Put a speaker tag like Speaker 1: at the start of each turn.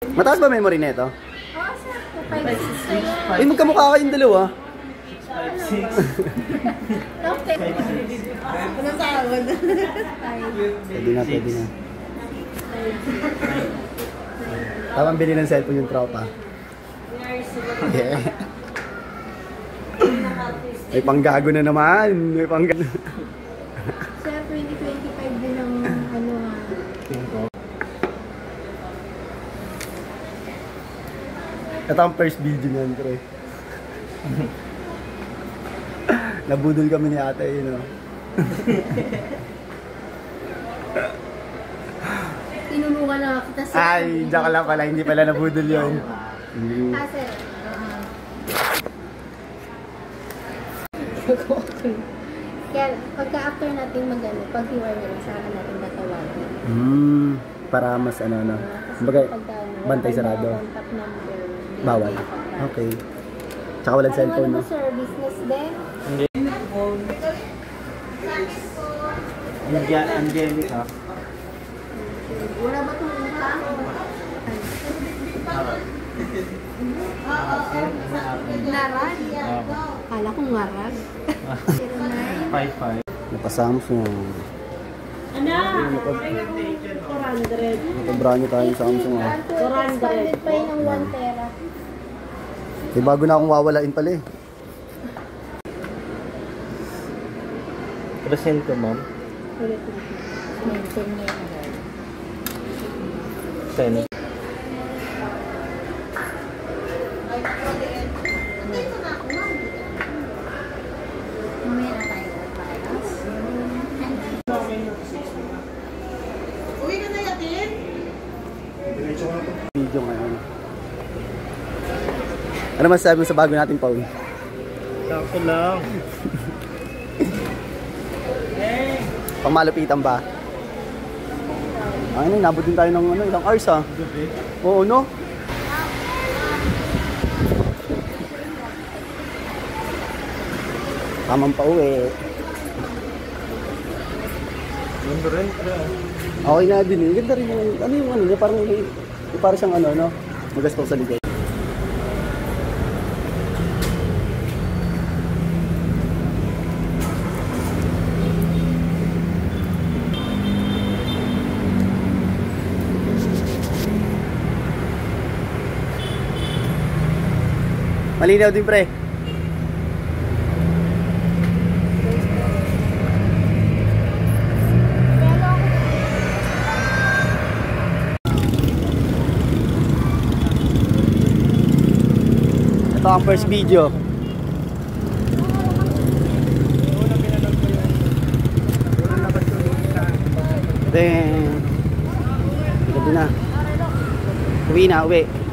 Speaker 1: Mataas ba memory nito?
Speaker 2: Oo, sir. 5.6.
Speaker 1: Ay, magkamukha kayong dalawa.
Speaker 2: 5.6. Okay. Ano tawag?
Speaker 1: Pwede na, pwede na. Tamang bili ng cellphone yung tropa. Yeah. May panggago na naman. May panggago.
Speaker 2: Sir, 2025 din ang ano nga.
Speaker 1: Ito ang first video niyan, pre. Nabudol kami ni ate, you know.
Speaker 2: Tinulungan na kita sir.
Speaker 1: Ay, diyan ka lang pala. Hindi pala nabudol yun.
Speaker 2: Sir. Kaya pagka after natin mag-ano, pag-hiwar na lang, saka natin tatawagan.
Speaker 1: Para mas ano na. Kumbaga, bantay sarado.
Speaker 2: Contact number.
Speaker 1: Bawal. Okay. Tsaka walang cellphone, no?
Speaker 2: Ano sir, business din?
Speaker 3: Angelica.
Speaker 2: Wala ba itong utang? Narag? Kala ko ngarag.
Speaker 3: 5.5.
Speaker 1: Napa-Samsung.
Speaker 2: Ano? 400.
Speaker 1: Napa-brand tayo yung Samsung, ah.
Speaker 2: 400 pa yun ng 1 tera.
Speaker 1: Eh, bago na akong wawalain pala eh.
Speaker 3: Present ko, ma'am.
Speaker 2: Ulit na.
Speaker 3: 10.
Speaker 2: Mamaya na tayo. Uwi ka na yatin?
Speaker 1: Video ngayon. Ano masasabi mo sa bago nating phone?
Speaker 3: Sakto lang.
Speaker 1: Pangmalupitan ba? Ay, nabot din tayo ng ano, ilang hours ah. Oo, no? Tamang pa uwi.
Speaker 3: Ganda rin.
Speaker 1: Okay na din eh. Ganda rin yung, ano yung ano niya, parang siyang ano, no? Magaspang sa likod. Malinaw din, pre. Ito ang first video. Then, gabi na. Uwi na, uwi.